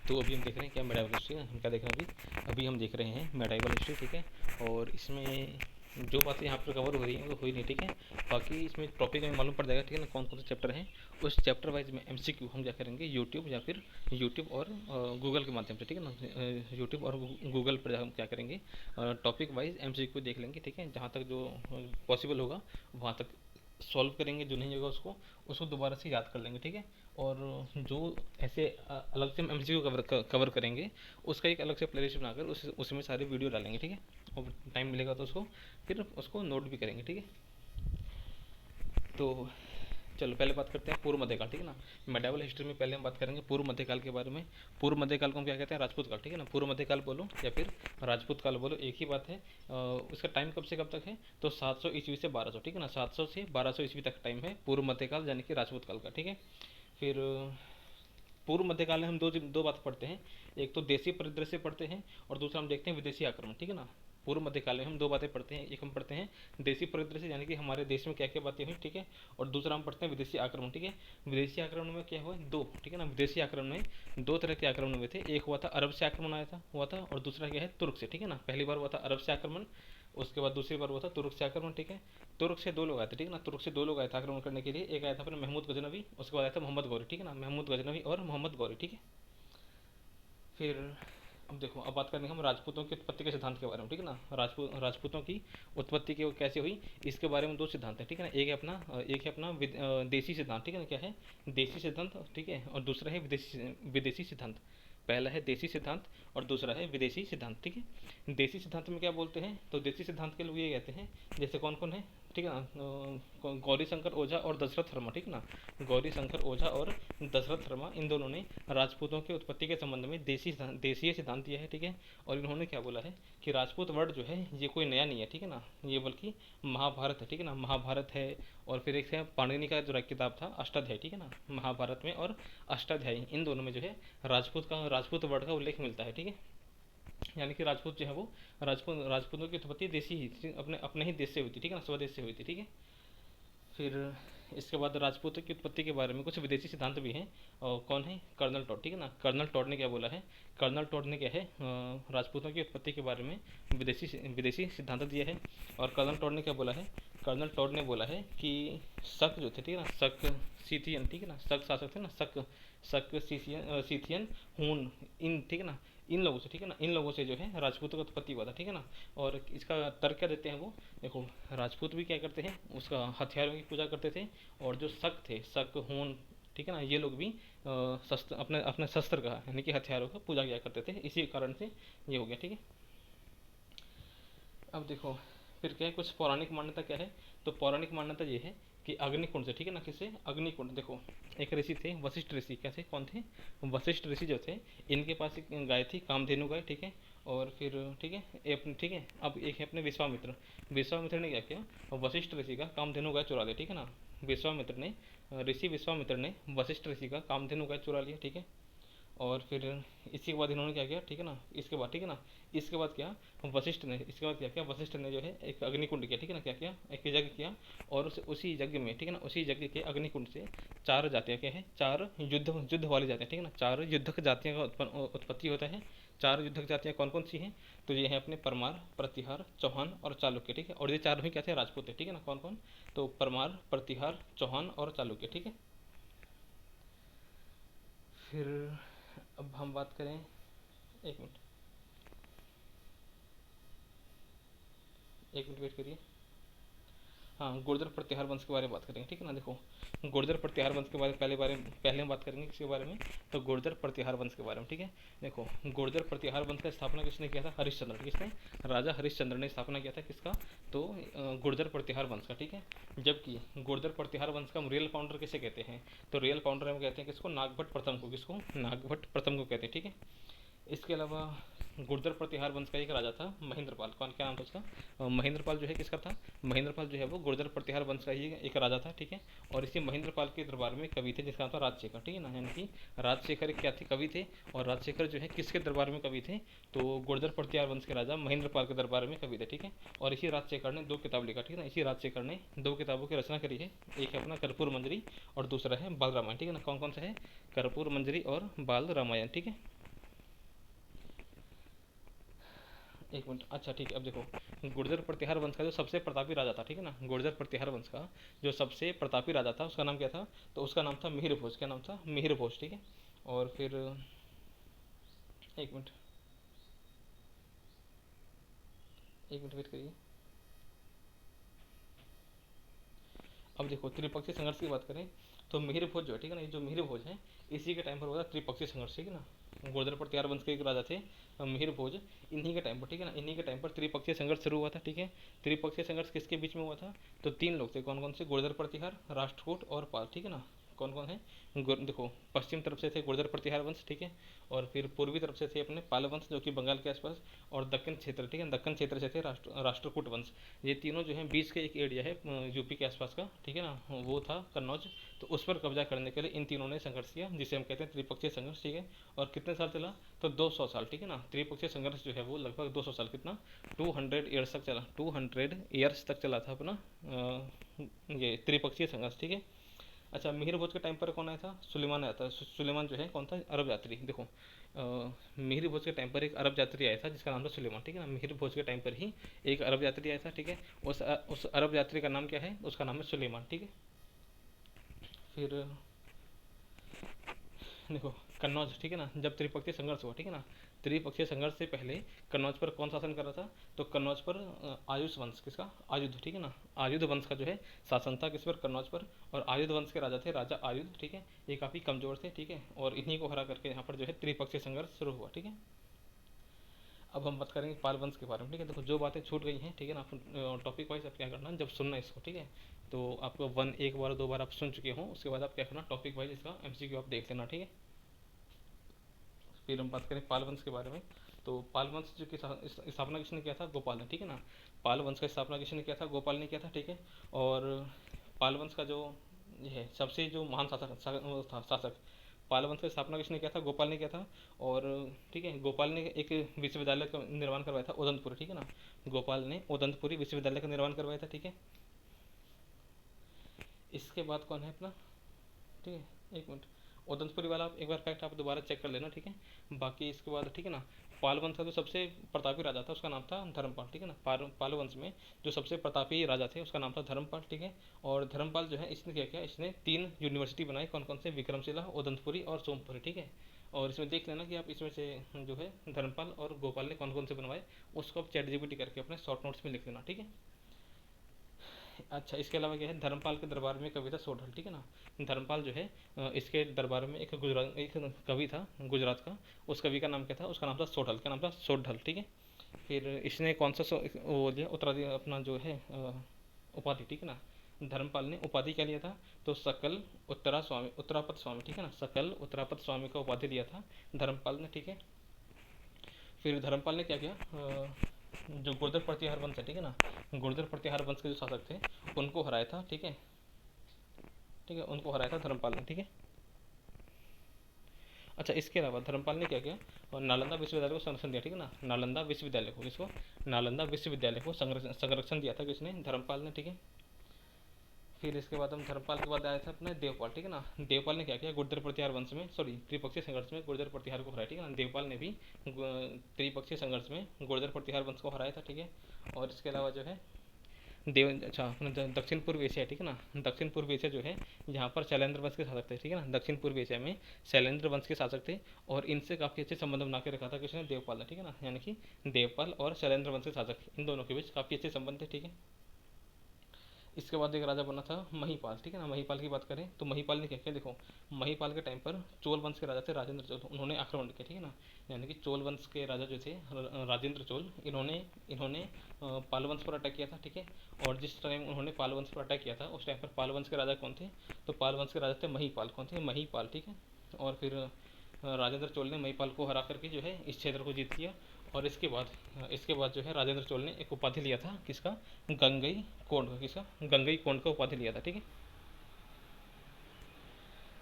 तो अभी हम देख रहे हैं क्या मेडाइवल हिस्ट्री, हम क्या देख रहे हैं अभी हम देख रहे हैं मेडाइवल हिस्ट्री, ठीक है। और इसमें जो बातें यहाँ पर कवर हो रही हैं वो हुई नहीं, ठीक है। बाकी इसमें टॉपिक में मालूम पड़ जाएगा, ठीक है ना, कौन कौन से चैप्टर हैं। उस चैप्टर वाइज में एमसीक्यू हम क्या करेंगे यूट्यूब या फिर यूट्यूब और गूगल के माध्यम से, ठीक है ना, यूट्यूब और गूगल पर हम क्या करेंगे टॉपिक वाइज एमसीक्यू देख लेंगे, ठीक है। जहाँ तक जो पॉसिबल होगा वहाँ तक सॉल्व करेंगे, जो नहीं होगा उसको उसको दोबारा से याद कर लेंगे, ठीक है। और जो ऐसे अलग से हम एमसीक्यू कवर करेंगे उसका एक अलग से प्लेलिस्ट बनाकर उसमें सारे वीडियो डालेंगे, ठीक है। और टाइम मिलेगा तो उसको फिर उसको नोट भी करेंगे, ठीक है। तो चलो पहले बात करते हैं पूर्व मध्यकाल, ठीक है ना। मेडाइवल हिस्ट्री में पहले हम बात करेंगे पूर्व मध्यकाल के बारे में। पूर्व मध्यकाल को हम क्या कहते हैं, राजपूत काल, ठीक है ना। पूर्व मध्यकाल बोलो या फिर राजपूत काल बोलो, एक ही बात है। उसका टाइम कब से कब तक है, तो 700 ईस्वी से 1200, ठीक है ना। 700 से 1200 ईस्वी तक टाइम है पूर्व मध्यकाल यानी कि राजपूत काल का, ठीक है। फिर पूर्व मध्यकाल में हम दो बात पढ़ते हैं, एक तो देसी परिदृश्य पढ़ते हैं और दूसरा हम देखते हैं विदेशी आक्रमण, ठीक है ना। पूर्व मध्यकाल में हम दो बातें पढ़ते हैं, एक हम पढ़ते हैं देसी परिदृश्य यानी कि हमारे देश में क्या क्या बातें हुई, ठीक है। और दूसरा हम पढ़ते हैं विदेशी आक्रमण, ठीक है। विदेशी आक्रमण में क्या हुआ, दो, ठीक है ना। विदेशी आक्रमण में दो तरह के आक्रमण हुए थे, एक हुआ था अरब से आक्रमण हुआ था और दूसरा क्या है तुर्क से, ठीक है ना। पहली बार हुआ था अरब से आक्रमण, उसके बाद दूसरी बार हुआ था तुर्क से आक्रमण, ठीक है। तुर्क से दो लोग आए थे, ठीक है ना। तुर्क से दो लोग आए थे आक्रमण करने के लिए, एक आया था अपने महमूद गजनवी, उसके बाद आया था मोहम्मद गौरी, ठीक है ना। महमूद गजनवी और मोहम्मद गौरी, ठीक है। फिर अब देखो, अब बात करेंगे हम राजपूतों की उत्पत्ति के सिद्धांत के बारे में, ठीक है ना। राजपूतों की उत्पत्ति के कैसे हुई इसके बारे में दो सिद्धांत है, ठीक है ना। एक है अपना देसी सिद्धांत, ठीक है ना, क्या है देसी सिद्धांत, ठीक है। और दूसरा है विदेशी सिद्धांत। पहला है देसी सिद्धांत और दूसरा है विदेशी सिद्धांत, ठीक है। देसी सिद्धांत में क्या बोलते हैं, तो देसी सिद्धांत के लोग ये कहते हैं, जैसे कौन कौन है, ठीक है ना, गौरी शंकर ओझा और दशरथ शर्मा, ठीक है ना। गौरी शंकर ओझा और दशरथ शर्मा, इन दोनों ने राजपूतों की उत्पत्ति के संबंध में देशीय सिद्धांत दिया है, ठीक है। और इन्होंने क्या बोला है कि राजपूत वर्ड जो है ये कोई नया नहीं है, ठीक है ना, ये बल्कि महाभारत है, ठीक है ना। महाभारत है और फिर एक है पाणिनि का जो किताब था अष्टाध्यायी, ठीक है ना। महाभारत में और अष्टाध्यायी इन दोनों में जो है राजपूत वर्ड का उल्लेख मिलता है, ठीक है। यानी कि राजपूत जो है वो राजपूतों की उत्पत्ति देसी ही अपने अपने ही देश से हुई थी, ठीक है ना, स्वदेश से हुई थी, ठीक है। फिर इसके बाद राजपूतों की उत्पत्ति के बारे में कुछ विदेशी सिद्धांत भी हैं। और कौन है, कर्नल टॉड, ठीक है ना। कर्नल टॉड ने क्या बोला है, कर्नल टॉड ने क्या है राजपूतों की उत्पत्ति के बारे में विदेशी सिद्धांत दिया है। और कर्नल टॉड ने क्या बोला है, कर्नल टॉड ने बोला है कि शक जो थे, ठीक है ना, शक सीथियन, ठीक है ना, शक शासक थे ना, शक शक सीथियन हून इन, ठीक है ना, इन लोगों से, ठीक है ना, इन लोगों से जो है राजपूतों का उत्पत्ति हुआ था, ठीक है ना। और इसका तर्क क्या देते हैं वो, देखो राजपूत भी क्या करते हैं उसका हथियारों की पूजा करते थे। और जो शक थे, शक हून, ठीक है ना, ये लोग भी शस्त्र अपने अपने शस्त्र का यानी कि हथियारों का पूजा किया करते थे, इसी कारण से ये हो गया, ठीक है। अब देखो फिर क्या है, कुछ पौराणिक मान्यता क्या है, तो पौराणिक मान्यता ये है कि अग्निकुंड से, ठीक है ना, किससे, अग्निकुंड। देखो एक ऋषि थे वशिष्ठ ऋषि, कैसे कौन थे, वशिष्ठ ऋषि जो थे, इनके पास एक गाय थी, कामधेनु गाय, ठीक है। और फिर ठीक है ठीक है, अब एक है अपने विश्वामित्र। विश्वामित्र ने क्या किया, वशिष्ठ ऋषि का कामधेनु गाय चुरा लिया, ठीक है ना। विश्वामित्र ने ऋषि विश्वामित्र ने वशिष्ठ ऋषि का कामधेनु गाय चुरा लिया, ठीक है। और फिर इसी के बाद इन्होंने क्या किया, ठीक है ना, इसके बाद, ठीक है ना, इसके बाद क्या, वशिष्ठ ने इसके बाद क्या किया, वशिष्ठ ने जो है एक अग्निकुंड किया, ठीक है ना, क्या किया, एक यज्ञ किया। और उसी यज्ञ में, ठीक है ना, उसी यज्ञ के अग्निकुंड से चार जातियाँ क्या है, चार युद्ध वाली जातियाँ, ठीक है ना, चार युद्धक जातियों का उत्पत्ति होता है। चार युद्धक जातियाँ कौन कौन सी हैं, तो ये हैं अपने परमार, प्रतिहार, चौहान और चालुक्य, ठीक है। और ये चार ही क्या थे, राजपूत है, ठीक है ना। कौन कौन, तो परमार, प्रतिहार, चौहान और चालुक्य, ठीक है। फिर अब हम बात करें, एक मिनट, एक मिनट वेट करिए। हाँ, गुर्जर प्रतिहार वंश के बारे में बात करेंगे, ठीक है ना। देखो गुर्जर प्रतिहार वंश के बारे में पहले हम बात करेंगे किसके बारे में, तो गुर्जर प्रतिहार वंश के बारे में, ठीक है। देखो गुर्जर प्रतिहार वंश का स्थापना किसने किया था, हरिश्चंद्र, किसने, राजा हरिश्चंद्र ने स्थापना किया था, किसका, तो गुर्जर प्रतिहार वंश का, ठीक है। जबकि गुर्जर प्रतिहार वंश का रियल फाउंडर किसे कहते हैं, तो रियल फाउंडर हम कहते हैं किसको, नागभट्ट प्रथम को, किसको, नागभट्ट प्रथम को कहते हैं, ठीक है। इसके अलावा गुर्जर प्रतिहार वंश का एक राजा था महेंद्रपाल, कौन, क्या नाम था उसका, महेंद्रपाल जो है किसका था, महेंद्रपाल जो है वो गुर्जर प्रतिहार वंश का ही एक राजा था, ठीक है। और इसी महेंद्रपाल के दरबार में कवि थे जिसका नाम था राजशेखर, ठीक है ना। यानी कि राजशेखर क्या थे, कवि थे। और राजशेखर जो है किसके दरबार में कवि थे, तो गुर्जर प्रतिहार वंश के राजा महेंद्रपाल के दरबार में कवि थे, ठीक है। और इसी राजशेखर ने दो किताब लिखा, ठीक है ना, इसी राजशेखर ने दो किताबों की रचना करी है, एक है अपना कर्पूर मंजरी और दूसरा है बाल रामायण, ठीक है ना। कौन कौन सा है, कर्पूर मंजरी और बाल रामायण, ठीक है। एक मिनट, अच्छा ठीक है। अब देखो, गुर्जर प्रतिहार वंश का जो सबसे प्रतापी राजा था, ठीक है ना, गुर्जर प्रतिहार वंश का जो सबसे प्रतापी राजा था उसका नाम क्या था? तो उसका नाम था मिहिर भोज। क्या नाम था? मिहिर भोज, ठीक है। और फिर एक मिनट, एक मिनट वेट करिए। अब देखो, त्रिपक्षीय संघर्ष की बात करें तो मिहिर भोज जो है, ठीक है ना, ये जो मिहिर भोज है इसी के टाइम पर हुआ था त्रिपक्षीय संघर्ष, ठीक है ना। गोर्धन प्रतिहार वंश के एक राजा थे मिहिर भोज, इन्हीं के टाइम पर, ठीक है ना, इन्हीं के टाइम पर त्रिपक्षीय संघर्ष शुरू हुआ था, ठीक है। त्रिपक्षीय संघर्ष किसके बीच में हुआ था? तो तीन लोग थे, कौन कौन से? गोर्धन प्रतिहार, राष्ट्रकूट और पाल, ठीक है ना। कौन कौन है? देखो, पश्चिम तरफ से थे गुर्जर प्रतिहार वंश, ठीक है। और फिर पूर्वी तरफ से थे अपने पाल वंश जो कि बंगाल के आसपास, और दक्षिण क्षेत्र, ठीक है, दक्षिण क्षेत्र से थे राष्ट्रकूट वंश। ये तीनों जो है बीच के एक एरिया है यूपी के आसपास का, ठीक है ना, वो था कन्नौज। तो उस पर कब्जा करने के लिए इन तीनों ने संघर्ष किया, जिसे हम कहते हैं त्रिपक्षीय संघर्ष, ठीक है। और कितने साल चला? तो 200 साल, ठीक है ना। त्रिपक्षीय संघर्ष जो है वो लगभग 200 साल, कितना? 200 ईयर्स तक चला, 200 ईयर्स तक चला था अपना ये त्रिपक्षीय संघर्ष, ठीक है। अच्छा, मिहिर भोज के टाइम पर कौन आया था? सुलेमान आया था। सुलेमान जो है कौन था? अरब यात्री। देखो, मिहिर भोज के टाइम पर एक अरब यात्री आया था जिसका नाम था सुलेमान, ठीक है ना। मिहिर भोज के टाइम पर ही एक अरब यात्री आया था, ठीक है। उस अरब यात्री का नाम क्या है? उसका नाम है सुलेमान, ठीक है। फिर देखो, कन्नौज, ठीक है ना, जब त्रिपक्षीय संघर्ष हुआ, ठीक है ना, त्रिपक्षीय संघर्ष से पहले कन्नौज पर कौन शासन कर रहा था? तो कन्नौज पर आयुष वंश, किसका? आयुध, ठीक है ना। आयुध वंश का जो है शासन था किस पर? कन्नौज पर। और आयुध वंश के राजा थे राजा आयुध, ठीक है। ये काफ़ी कमजोर थे, ठीक है, और इन्हीं को हरा करके यहाँ पर जो है त्रिपक्षीय संघर्ष शुरू हुआ, ठीक है। अब हम बात करेंगे पाल वंश के बारे में, ठीक है। देखो, जो बातें छूट गई हैं, ठीक है ना, टॉपिक वाइज आप क्या करना, जब सुनना इसको, ठीक है, तो आपको एक बार दो बार आप सुन चुके हों, उसके बाद आप क्या करना, टॉपिक वाइज इसका एमसीक्यू आप देख लेना, ठीक है। फिर हम बात करें पाल वंश के बारे में, तो पाल वंश जो की स्थापना किसने किया था? गोपाल ने, ठीक है ना। पाल वंश का स्थापना किसने किया था? गोपाल ने किया था, ठीक है। और पाल वंश का जो ये है सबसे जो महान शासक पाल वंश की स्थापना किसने किया था? गोपाल ने किया था। और ठीक है, गोपाल ने एक विश्वविद्यालय का निर्माण करवाया था, उदंतपुरी, ठीक है ना। गोपाल ने उदंतपुरी विश्वविद्यालय का निर्माण करवाया था, ठीक है। इसके बाद कौन है अपना, ठीक है, एक मिनट, उदंतपुरी वाला आप एक बार फैक्ट आप दोबारा चेक कर लेना, ठीक है। बाकी इसके बाद, ठीक है ना, पाल वंश का जो सबसे प्रतापी राजा था उसका नाम था धर्मपाल, ठीक है ना। पाल वंश में जो सबसे प्रतापी राजा थे उसका नाम था धर्मपाल, ठीक है। और धर्मपाल जो है इसने क्या किया, इसने 3 यूनिवर्सिटी बनाई, कौन कौन से? विक्रमशिला, उदंतपुरी और सोमपुरी, ठीक है। और इसमें देख लेना कि आप इसमें से जो है धर्मपाल और गोपाल ने कौन कौन से बनवाए, उसको आप चैट जीपीटी करके अपने शॉर्ट नोट्स में लिख लेना, ठीक है। अच्छा, इसके अलावा क्या है, धर्मपाल के दरबार में कवि था सोढ़ल, ठीक है ना। धर्मपाल जो है इसके दरबार में एक कवि था गुजरात का, उस कवि का नाम क्या था? उसका नाम था सोढ़ल। क्या नाम था? सोढ़ल, ठीक है। फिर इसने कौन सा वो लिया उत्तराधिकारी अपना जो है उपाधि, ठीक है ना। धर्मपाल ने उपाधि क्या लिया था? तो सकल उत्तरापद स्वामी, ठीक है ना। सकल उत्तरापद स्वामी का उपाधि लिया था धर्मपाल ने, ठीक है। फिर धर्मपाल ने क्या किया, जो गुर्जर प्रतिहार वंश है, ठीक है ना, गुर्जर प्रतिहार वंश के जो शासक थे उनको हराया था, ठीक है, ठीक है, उनको हराया था धर्मपाल ने, ठीक है। अच्छा, इसके अलावा धर्मपाल ने क्या किया, और नालंदा विश्वविद्यालय को संरक्षण दिया, ठीक है ना। नालंदा विश्वविद्यालय को, किसको? नालंदा विश्वविद्यालय को संरक्षण दिया था किसने? धर्मपाल ने, ठीक है। फिर इसके बाद हम धर्मपाल के बाद आया था अपने देवपाल, ठीक है ना। देवपाल ने क्या किया, गुर्जर प्रतिहार वंश में, सॉरी, त्रिपक्षीय संघर्ष में गुर्जर प्रतिहार को हराया, ठीक है ना। देवपाल ने भी त्रिपक्षीय संघर्ष में गुर्जर प्रतिहार वंश को हराया था, ठीक है। और इसके अलावा जो है अच्छा, अपना दक्षिण पूर्व एशिया, ठीक है ना, दक्षिण पूर्व एशिया जो है यहाँ पर शैलेंद्र वंश के शासक थे, ठीक है ना। दक्षिण पूर्व एशिया में शैलेंद्र वंश के शासक थे, और इनसे काफ़ी अच्छे संबंध बना के रखा था किसने? देवपाल ने, ठीक है ना। यानी कि देवपाल और शैलेंद्र वंश के शासक, इन दोनों के बीच काफ़ी अच्छे संबंध थे, ठीक है। इसके बाद एक राजा बना था महीपाल, ठीक है ना। महीपाल की बात करें तो महीपाल ने क्या किया, देखो, महीपाल के टाइम पर चोल वंश के राजा थे राजेंद्र चोल, उन्होंने आक्रमण किया, ठीक है ना। यानी कि चोल वंश के राजा जो थे राजेंद्र चोल, इन्होंने इन्होंने पाल वंश पर अटैक किया था, ठीक है। और जिस टाइम उन्होंने पाल वंश पर अटैक किया था उस टाइम पर पाल वंश के राजा कौन थे? तो पाल वंश के राजा थे महीपाल, कौन थे? महीपाल, ठीक है। और फिर राजेंद्र चोल ने महीपाल को हरा करके जो है इस क्षेत्र को जीत लिया। और इसके बाद जो है राजेंद्र चोल ने एक उपाधि लिया था, किसका? गंगई कोंड का, किसका? गंगई कोंड का उपाधि लिया था, ठीक है।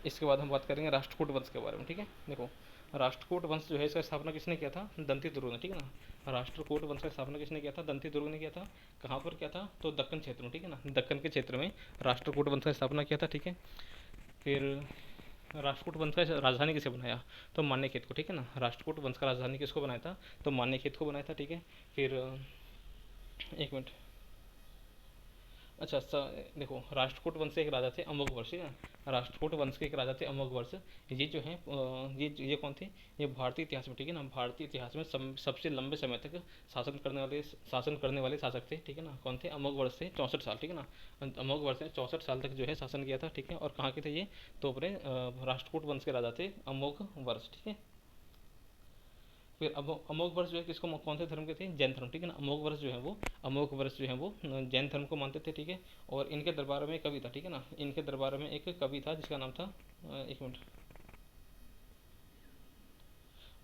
इसके बाद हम बात करेंगे राष्ट्रकूट वंश के बारे में, ठीक है। देखो, राष्ट्रकूट वंश जो है इसका स्थापना किसने किया था? दंती दुर्ग ने, ठीक है ना। राष्ट्रकूट वंश का स्थापना किसने किया था? दंती दुर्ग ने किया था। कहाँ पर किया था? तो दक्कन क्षेत्र में, ठीक है ना, दक्कन के क्षेत्र में राष्ट्रकूट वंश का स्थापना किया था, ठीक है। फिर राष्ट्रकूट वंश का राजधानी किसे बनाया? तो मान्यखेत को, ठीक है ना। राष्ट्रकूट वंश का राजधानी किसको बनाया था? तो मान्यखेत को बनाया था, ठीक है। फिर एक मिनट। अच्छा देखो, राष्ट्रकूट वंश के एक राजा थे अमोघवर्ष, ठीक है। राष्ट्रकूट वंश के एक राजा थे अमोघवर्ष। ये जो है ये कौन थे? ये भारतीय इतिहास में, ठीक है ना, भारतीय इतिहास में सबसे लंबे समय तक शासन करने वाले शासक थे, ठीक है ना। कौन थे? अमोघवर्ष थे, 64 साल, ठीक है ना। अमोघवर्ष ने 64 साल तक जो है शासन किया था, ठीक है। और कहाँ के थे ये? तो अपने राष्ट्रकूट वंश के राजा थे अमोघवर्ष, ठीक है। फिर अमोघ वर्ष जो है किसको, कौन से धर्म के थे? जैन धर्म, ठीक है ना। अमोघ वर्ष जो है वो जैन धर्म को मानते थे, ठीक है। और इनके दरबार में एक कवि था, ठीक है ना। इनके दरबार में एक कवि था जिसका नाम था एक मिनट।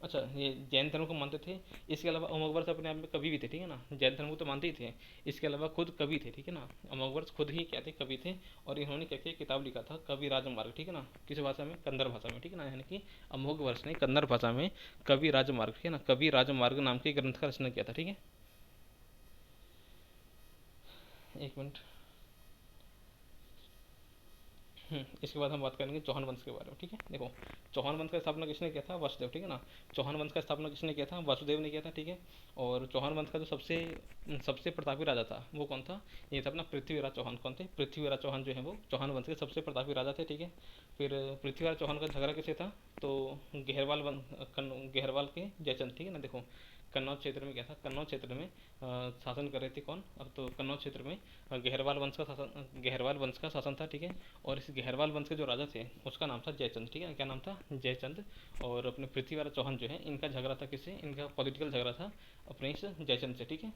अच्छा, ये जैन धर्म को मानते थे। इसके अलावा अमोघवर्ष अपने आप में कवि भी थे, ठीक है ना। जैन धर्म को तो मानते ही थे, इसके अलावा खुद कवि थे, ठीक है ना। अमोघवर्ष खुद ही क्या थे? कवि थे। और इन्होंने क्या किया? किताब लिखा था कवि राजमार्ग, ठीक है ना। किस भाषा में? कन्नड़ भाषा में, ठीक है ना। यानी कि अमोघवर्ष ने कन्नड़ भाषा में कवि राजमार्ग, ठीक है ना, कवि राजमार्ग नाम के ग्रंथ का रचना किया था, ठीक है। एक मिनट। इसके बाद हम बात करेंगे चौहान वंश के बारे में, ठीक है। देखो, चौहान वंश का स्थापना किसने किया था? वासुदेव, ठीक है ना। चौहान वंश का स्थापना किसने किया था? वासुदेव ने किया था, ठीक है। और चौहान वंश का जो सबसे सबसे प्रतापी राजा था वो कौन था? ये था अपना पृथ्वीराज चौहान। कौन थे? पृथ्वीराज चौहान जो है वो चौहान वंश के सबसे प्रतापी राजा थे, ठीक है। फिर पृथ्वीराज चौहान का झगड़ा किससे था? तो गहरवाल के जयचंद, ठीक है ना। देखो, कन्नौज क्षेत्र में क्या था? कन्नौज क्षेत्र में शासन कर रहे थे कौन? अब तो कन्नौज क्षेत्र में गहरवाल वंश का शासन था, ठीक है। और इस गहरवाल वंश के जो राजा थे उसका नाम था जयचंद, ठीक है। क्या नाम था? जयचंद। और अपने पृथ्वीराज चौहान जो है इनका झगड़ा था किससे? इनका पॉलिटिकल झगड़ा था अपने इस जयचंद से, ठीक है।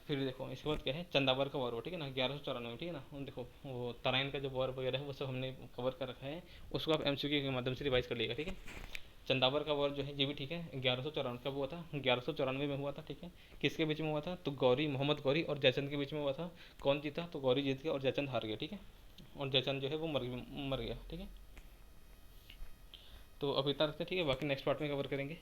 फिर देखो, इसके बाद क्या है? चंदावर का वॉर, ठीक है ना, 1194, ठीक है ना। देखो, वो तराइन का जो वॉर वगैरह है वो सब हमने कवर कर रखा है, उसको आप एमसीक्यू के माध्यम से रिवाइज कर लीजिएगा, ठीक है। चंदावर का वॉर जो है ये भी ठीक है, 1194 कब हुआ था? 1194 में हुआ था, ठीक है। किसके बीच में हुआ था? तो मोहम्मद गौरी और जयचंद के बीच में हुआ था। कौन जीता? तो गौरी जीत गया और जयचंद हार गया, ठीक है। और जयचंद जो है वो मर गया, ठीक है। तो अभी तक रखते हैं, ठीक है, बाकी नेक्स्ट पार्ट में कवर करेंगे।